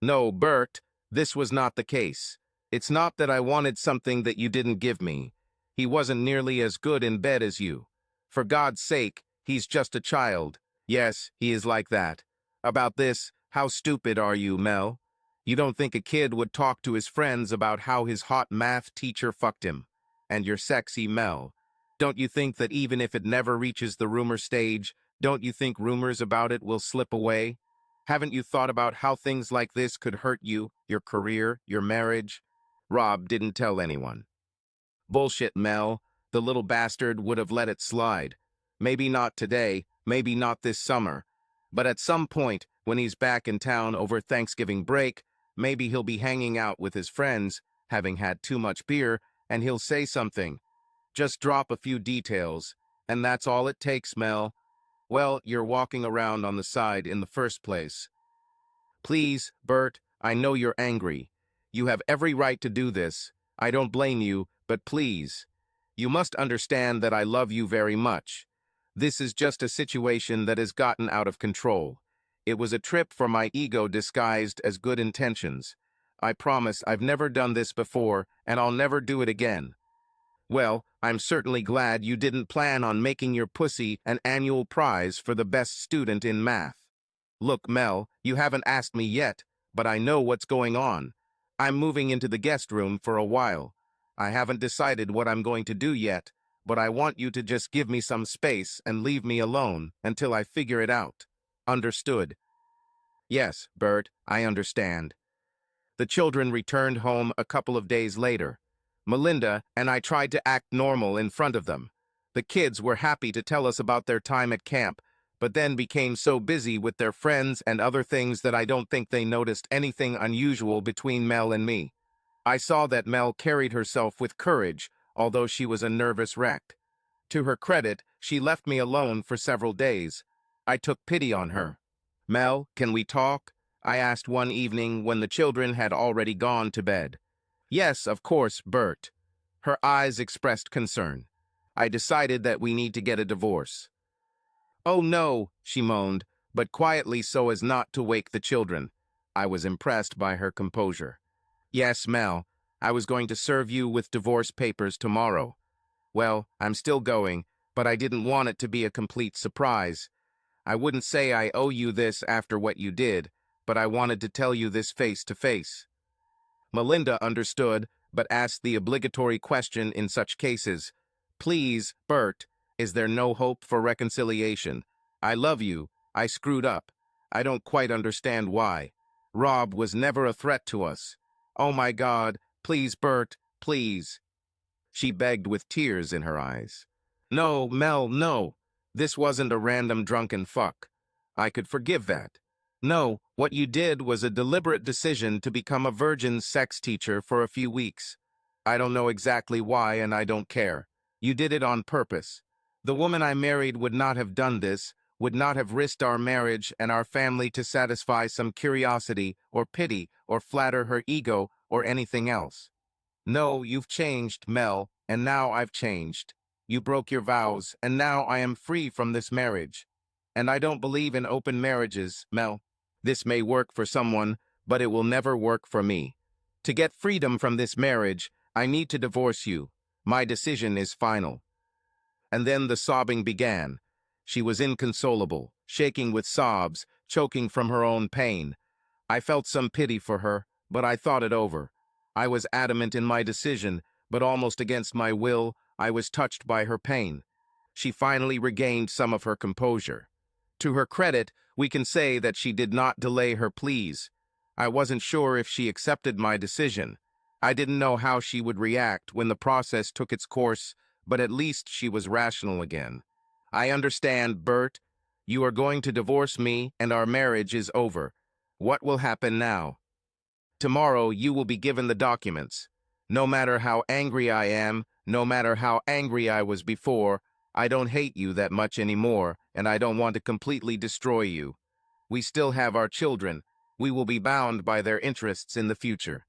S1: No, Bert, this was not the case. It's not that I wanted something that you didn't give me. He wasn't nearly as good in bed as you. For God's sake, he's just a child. Yes, he is like that. About this, how stupid are you, Mel? You don't think a kid would talk to his friends about how his hot math teacher fucked him? And you're sexy, Mel. Don't you think that even if it never reaches the rumor stage, don't you think rumors about it will slip away? Haven't you thought about how things like this could hurt you, your career, your marriage? Rob didn't tell anyone. Bullshit, Mel. The little bastard would have let it slide. Maybe not today, maybe not this summer. But at some point, when he's back in town over Thanksgiving break, maybe he'll be hanging out with his friends, having had too much beer, and he'll say something. Just drop a few details, and that's all it takes, Mel. Well, you're walking around on the side in the first place. Please, Bert, I know you're angry. You have every right to do this. I don't blame you, but please. You must understand that I love you very much. This is just a situation that has gotten out of control. It was a trip for my ego disguised as good intentions. I promise I've never done this before, and I'll never do it again. Well, I'm certainly glad you didn't plan on making your pussy an annual prize for the best student in math. Look, Mel, you haven't asked me yet, but I know what's going on. I'm moving into the guest room for a while. I haven't decided what I'm going to do yet, but I want you to just give me some space and leave me alone until I figure it out. Understood? Yes, Bert, I understand. The children returned home a couple of days later. Melinda and I tried to act normal in front of them. The kids were happy to tell us about their time at camp, but then became so busy with their friends and other things that I don't think they noticed anything unusual between Mel and me. I saw that Mel carried herself with courage, although she was a nervous wreck. To her credit, she left me alone for several days. I took pity on her. Mel, can we talk? I asked one evening when the children had already gone to bed. Yes, of course, Bert. Her eyes expressed concern. I decided that we need to get a divorce. Oh no, she moaned, but quietly so as not to wake the children. I was impressed by her composure. Yes, Mel, I was going to serve you with divorce papers tomorrow. Well, I'm still going, but I didn't want it to be a complete surprise. I wouldn't say I owe you this after what you did, but I wanted to tell you this face to face. Melinda understood, but asked the obligatory question in such cases. Please, Bert, is there no hope for reconciliation? I love you. I screwed up. I don't quite understand why. Rob was never a threat to us. Oh my God, please, Bert, please. She begged with tears in her eyes. No, Mel, no. This wasn't a random drunken fuck. I could forgive that. No, what you did was a deliberate decision to become a virgin sex teacher for a few weeks. I don't know exactly why, and I don't care. You did it on purpose. The woman I married would not have done this, would not have risked our marriage and our family to satisfy some curiosity or pity or flatter her ego or anything else. No, you've changed, Mel, and now I've changed. You broke your vows, and now I am free from this marriage. And I don't believe in open marriages, Mel. This may work for someone, but it will never work for me. To get freedom from this marriage, I need to divorce you. My decision is final. And then the sobbing began. She was inconsolable, shaking with sobs, choking from her own pain. I felt some pity for her, but I thought it over. I was adamant in my decision, but almost against my will, I was touched by her pain. She finally regained some of her composure. To her credit, we can say that she did not delay her pleas. I wasn't sure if she accepted my decision. I didn't know how she would react when the process took its course, but at least she was rational again. I understand, Bert. You are going to divorce me and our marriage is over. What will happen now? Tomorrow you will be given the documents. No matter how angry I am, no matter how angry I was before, I don't hate you that much anymore, and I don't want to completely destroy you. We still have our children. We will be bound by their interests in the future.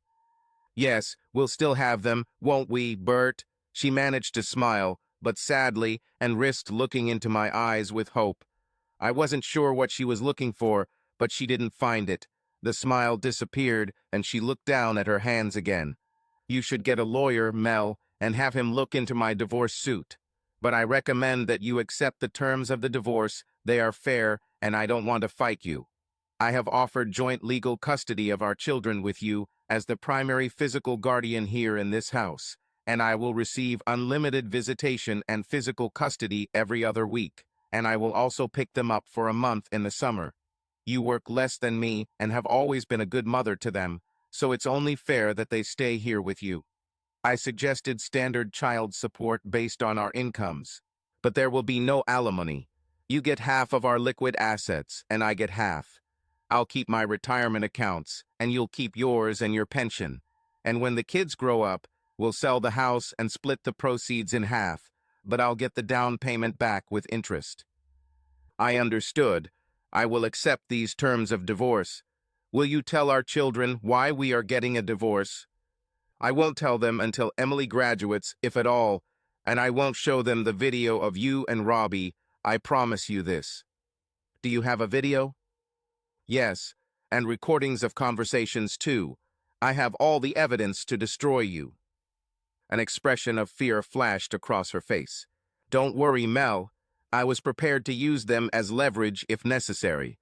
S1: Yes, we'll still have them, won't we, Bert? She managed to smile, but sadly, and risked looking into my eyes with hope. I wasn't sure what she was looking for, but she didn't find it. The smile disappeared, and she looked down at her hands again. You should get a lawyer, Mel, and have him look into my divorce suit. But I recommend that you accept the terms of the divorce. They are fair, and I don't want to fight you. I have offered joint legal custody of our children with you as the primary physical guardian here in this house, and I will receive unlimited visitation and physical custody every other week, and I will also pick them up for a month in the summer. You work less than me and have always been a good mother to them, so it's only fair that they stay here with you. I suggested standard child support based on our incomes, but there will be no alimony. You get half of our liquid assets, and I get half. I'll keep my retirement accounts, and you'll keep yours and your pension. And when the kids grow up, we'll sell the house and split the proceeds in half, but I'll get the down payment back with interest. I understood. I will accept these terms of divorce. Will you tell our children why we are getting a divorce? I won't tell them until Emily graduates, if at all, and I won't show them the video of you and Robbie. I promise you this. Do you have a video? Yes, and recordings of conversations too. I have all the evidence to destroy you. An expression of fear flashed across her face. Don't worry, Mel. I was prepared to use them as leverage if necessary.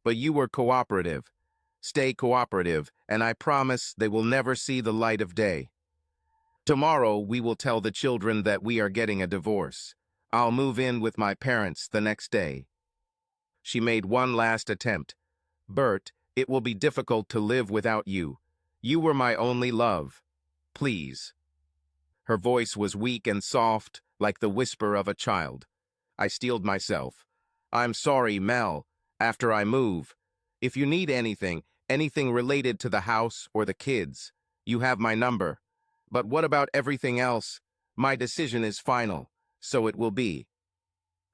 S1: But you were cooperative. Stay cooperative, and I promise they will never see the light of day. Tomorrow, we will tell the children that we are getting a divorce. I'll move in with my parents the next day. She made one last attempt. Bert, it will be difficult to live without you. You were my only love. Please. Her voice was weak and soft, like the whisper of a child. I steeled myself. I'm sorry, Mel. After I move. If you need anything related to the house or the kids, you have my number. But what about everything else? My decision is final, so it will be.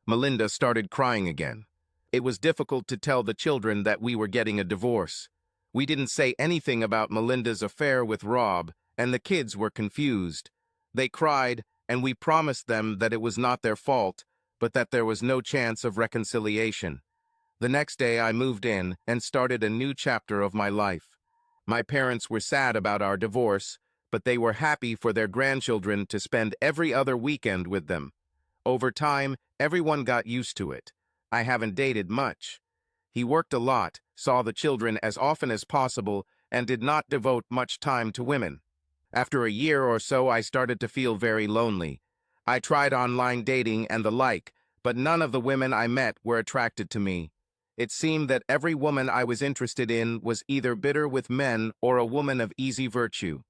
S1: Melinda started crying again. It was difficult to tell the children that we were getting a divorce. We didn't say anything about Melinda's affair with Rob, and the kids were confused. They cried, and we promised them that it was not their fault, but that there was no chance of reconciliation. The next day I moved in and started a new chapter of my life. My parents were sad about our divorce, but they were happy for their grandchildren to spend every other weekend with them. Over time, everyone got used to it. I haven't dated much. He worked a lot, saw the children as often as possible, and did not devote much time to women. After a year or so, I started to feel very lonely. I tried online dating and the like, but none of the women I met were attracted to me. It seemed that every woman I was interested in was either bitter with men or a woman of easy virtue.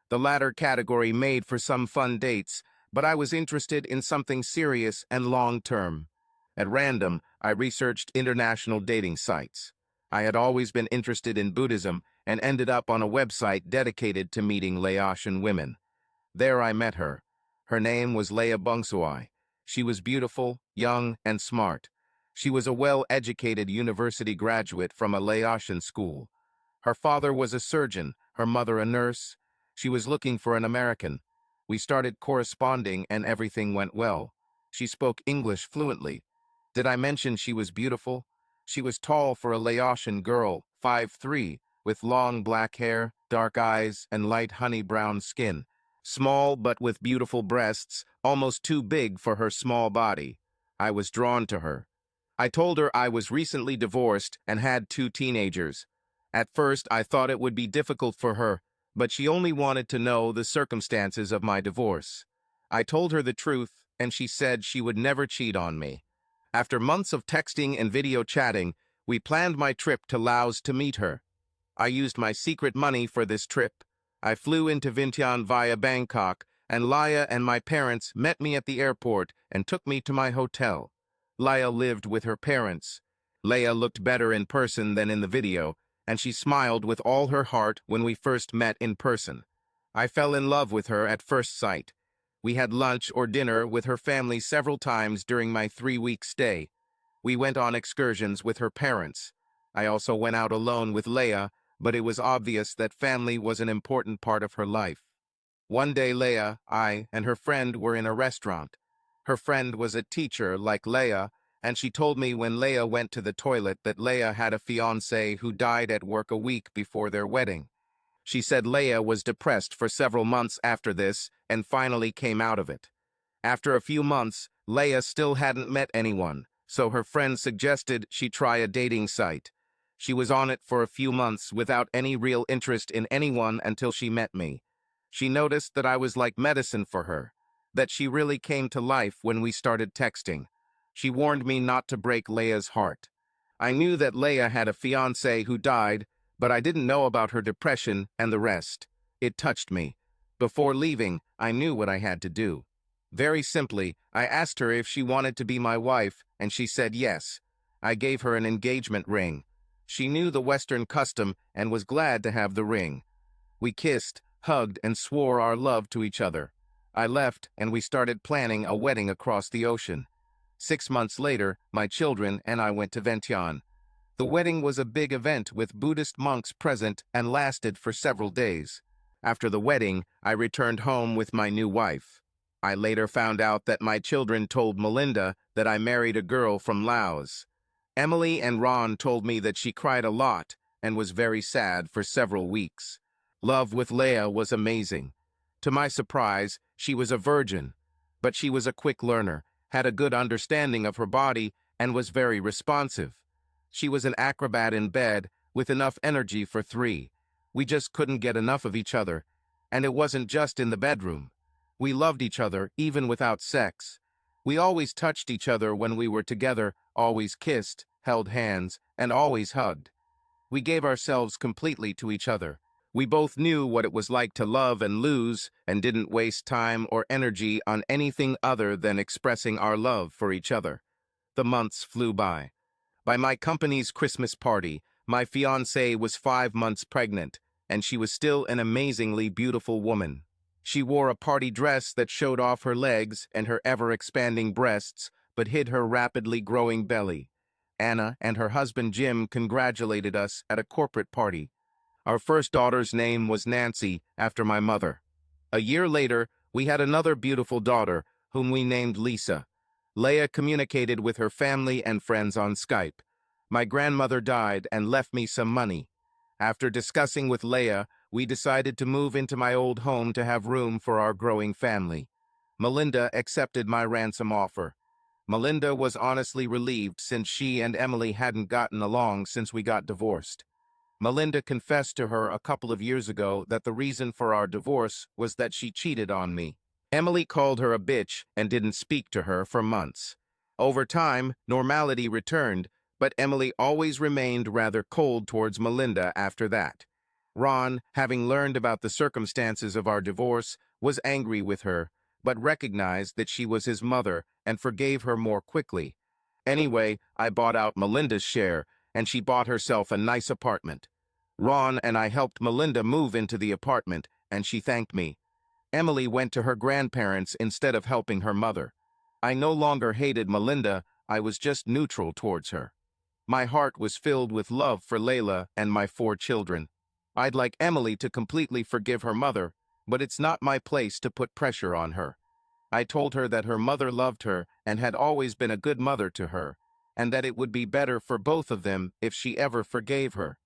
S1: The latter category made for some fun dates, but I was interested in something serious and long-term. At random, I researched international dating sites. I had always been interested in Buddhism and ended up on a website dedicated to meeting Laotian women. There I met her. Her name was Leah Bungsuai. She was beautiful, young, and smart. She was a well-educated university graduate from a Laotian school. Her father was a surgeon, her mother a nurse. She was looking for an American. We started corresponding and everything went well. She spoke English fluently. Did I mention she was beautiful? She was tall for a Laotian girl, 5'3", with long black hair, dark eyes, and light honey-brown skin. Small but with beautiful breasts, almost too big for her small body. I was drawn to her. I told her I was recently divorced and had 2 teenagers. At first, I thought it would be difficult for her, but she only wanted to know the circumstances of my divorce. I told her the truth, and she said she would never cheat on me. After months of texting and video chatting, we planned my trip to Laos to meet her. I used my secret money for this trip. I flew into Vientiane via Bangkok, and Laya and my parents met me at the airport and took me to my hotel. Laya lived with her parents. Leia looked better in person than in the video, and she smiled with all her heart when we first met in person. I fell in love with her at first sight. We had lunch or dinner with her family several times during my 3-week stay. We went on excursions with her parents. I also went out alone with Leia, but it was obvious that family was an important part of her life. One day Leia, I, and her friend were in a restaurant. Her friend was a teacher like Leia, and she told me when Leia went to the toilet that Leia had a fiancé who died at work a week before their wedding. She said Leia was depressed for several months after this and finally came out of it. After a few months, Leia still hadn't met anyone, so her friend suggested she try a dating site. She was on it for a few months without any real interest in anyone until she met me. She noticed that I was like medicine for her, that she really came to life when we started texting. She warned me not to break Leia's heart. I knew that Leia had a fiancé who died, but I didn't know about her depression and the rest. It touched me. Before leaving, I knew what I had to do. Very simply, I asked her if she wanted to be my wife, and she said yes. I gave her an engagement ring. She knew the Western custom and was glad to have the ring. We kissed, hugged, and swore our love to each other. I left, and we started planning a wedding across the ocean. 6 months later, my children and I went to Vientiane. The wedding was a big event with Buddhist monks present and lasted for several days. After the wedding, I returned home with my new wife. I later found out that my children told Melinda that I married a girl from Laos. Emily and Ron told me that she cried a lot and was very sad for several weeks. Love with Leia was amazing. To my surprise, she was a virgin, but she was a quick learner, had a good understanding of her body, and was very responsive. She was an acrobat in bed with enough energy for 3. We just couldn't get enough of each other, and it wasn't just in the bedroom. We loved each other even without sex. We always touched each other when we were together, always kissed, held hands, and always hugged. We gave ourselves completely to each other. We both knew what it was like to love and lose, and didn't waste time or energy on anything other than expressing our love for each other. The months flew by. By my company's Christmas party, my fiancée was 5 months pregnant, and she was still an amazingly beautiful woman. She wore a party dress that showed off her legs and her ever-expanding breasts, but hid her rapidly growing belly. Anna and her husband Jim congratulated us at a corporate party. Our first daughter's name was Nancy, after my mother. A year later, we had another beautiful daughter, whom we named Lisa. Leia communicated with her family and friends on Skype. My grandmother died and left me some money. After discussing with Leia, we decided to move into my old home to have room for our growing family. Melinda accepted my ransom offer. Melinda was honestly relieved since she and Emily hadn't gotten along since we got divorced. Melinda confessed to her a couple of years ago that the reason for our divorce was that she cheated on me. Emily called her a bitch and didn't speak to her for months. Over time, normality returned, but Emily always remained rather cold towards Melinda after that. Ron, having learned about the circumstances of our divorce, was angry with her, but recognized that she was his mother and forgave her more quickly. Anyway, I bought out Melinda's share, and she bought herself a nice apartment. Ron and I helped Melinda move into the apartment, and she thanked me. Emily went to her grandparents instead of helping her mother. I no longer hated Melinda, I was just neutral towards her. My heart was filled with love for Layla and my 4 children. I'd like Emily to completely forgive her mother, but it's not my place to put pressure on her. I told her that her mother loved her and had always been a good mother to her, and that it would be better for both of them if she ever forgave her.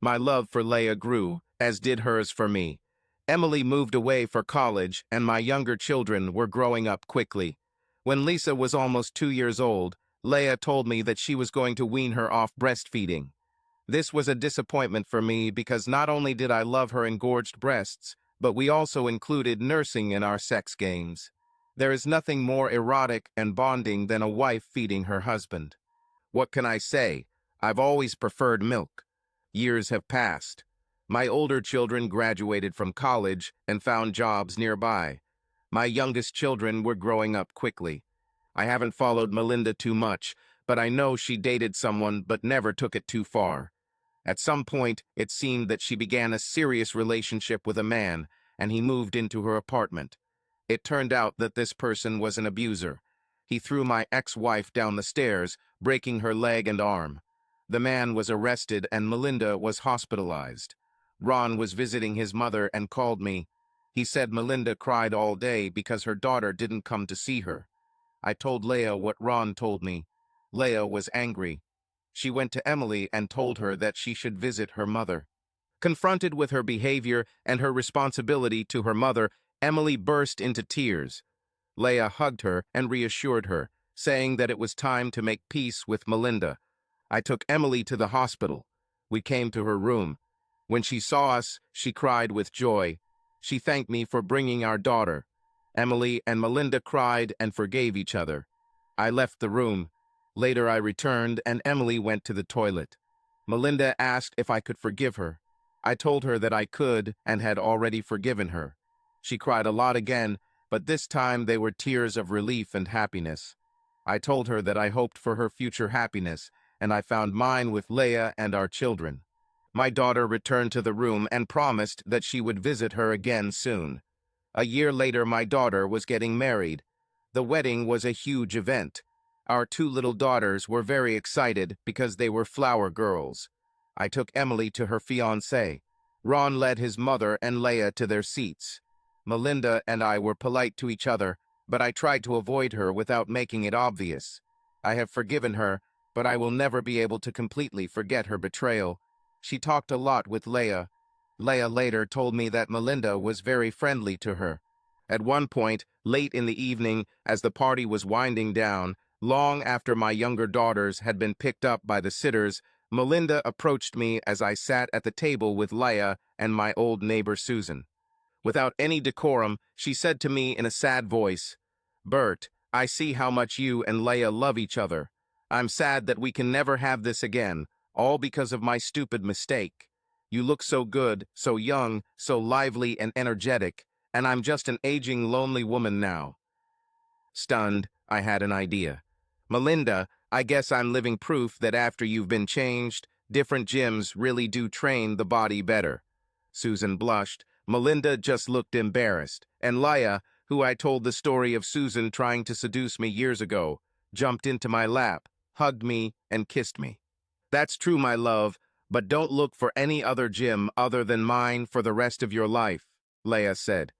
S1: My love for Leia grew, as did hers for me. Emily moved away for college, and my younger children were growing up quickly. When Lisa was almost 2 years old, Leia told me that she was going to wean her off breastfeeding. This was a disappointment for me because not only did I love her engorged breasts, but we also included nursing in our sex games. There is nothing more erotic and bonding than a wife feeding her husband. What can I say? I've always preferred milk. Years have passed. My older children graduated from college and found jobs nearby. My youngest children were growing up quickly. I haven't followed Melinda too much, but I know she dated someone but never took it too far. At some point, it seemed that she began a serious relationship with a man, and he moved into her apartment. It turned out that this person was an abuser. He threw my ex-wife down the stairs, breaking her leg and arm. The man was arrested and Melinda was hospitalized. Ron was visiting his mother and called me. He said Melinda cried all day because her daughter didn't come to see her. I told Leah what Ron told me. Leah was angry. She went to Emily and told her that she should visit her mother. Confronted with her behavior and her responsibility to her mother, Emily burst into tears. Leah hugged her and reassured her, saying that it was time to make peace with Melinda. I took Emily to the hospital. We came to her room. When she saw us, she cried with joy. She thanked me for bringing our daughter. Emily and Melinda cried and forgave each other. I left the room. Later I returned and Emily went to the toilet. Melinda asked if I could forgive her. I told her that I could and had already forgiven her. She cried a lot again, but this time they were tears of relief and happiness. I told her that I hoped for her future happiness, and I found mine with Leah and our children. My daughter returned to the room and promised that she would visit her again soon. A year later, my daughter was getting married. The wedding was a huge event. Our two little daughters were very excited because they were flower girls. I took Emily to her fiancé. Ron led his mother and Leah to their seats. Melinda and I were polite to each other, but I tried to avoid her without making it obvious. I have forgiven her, but I will never be able to completely forget her betrayal. She talked a lot with Leah. Leah later told me that Melinda was very friendly to her. At one point, late in the evening, as the party was winding down, long after my younger daughters had been picked up by the sitters, Melinda approached me as I sat at the table with Leah and my old neighbor Susan. Without any decorum, she said to me in a sad voice, "Bert, I see how much you and Leah love each other. I'm sad that we can never have this again, all because of my stupid mistake. You look so good, so young, so lively and energetic, and I'm just an aging, lonely woman now." Stunned, I had an idea. "Melinda, I guess I'm living proof that after you've been changed, different gyms really do train the body better." Susan blushed. Melinda just looked embarrassed, and Leah, who I told the story of Susan trying to seduce me years ago, jumped into my lap, hugged me, and kissed me. "That's true, my love, but don't look for any other gym other than mine for the rest of your life," Leah said.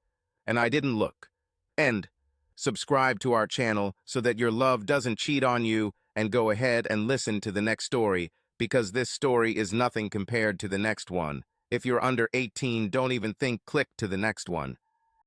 S1: And I didn't look. End. Subscribe to our channel so that your love doesn't cheat on you, and go ahead and listen to the next story, because this story is nothing compared to the next one. If you're under 18, don't even think click to the next one.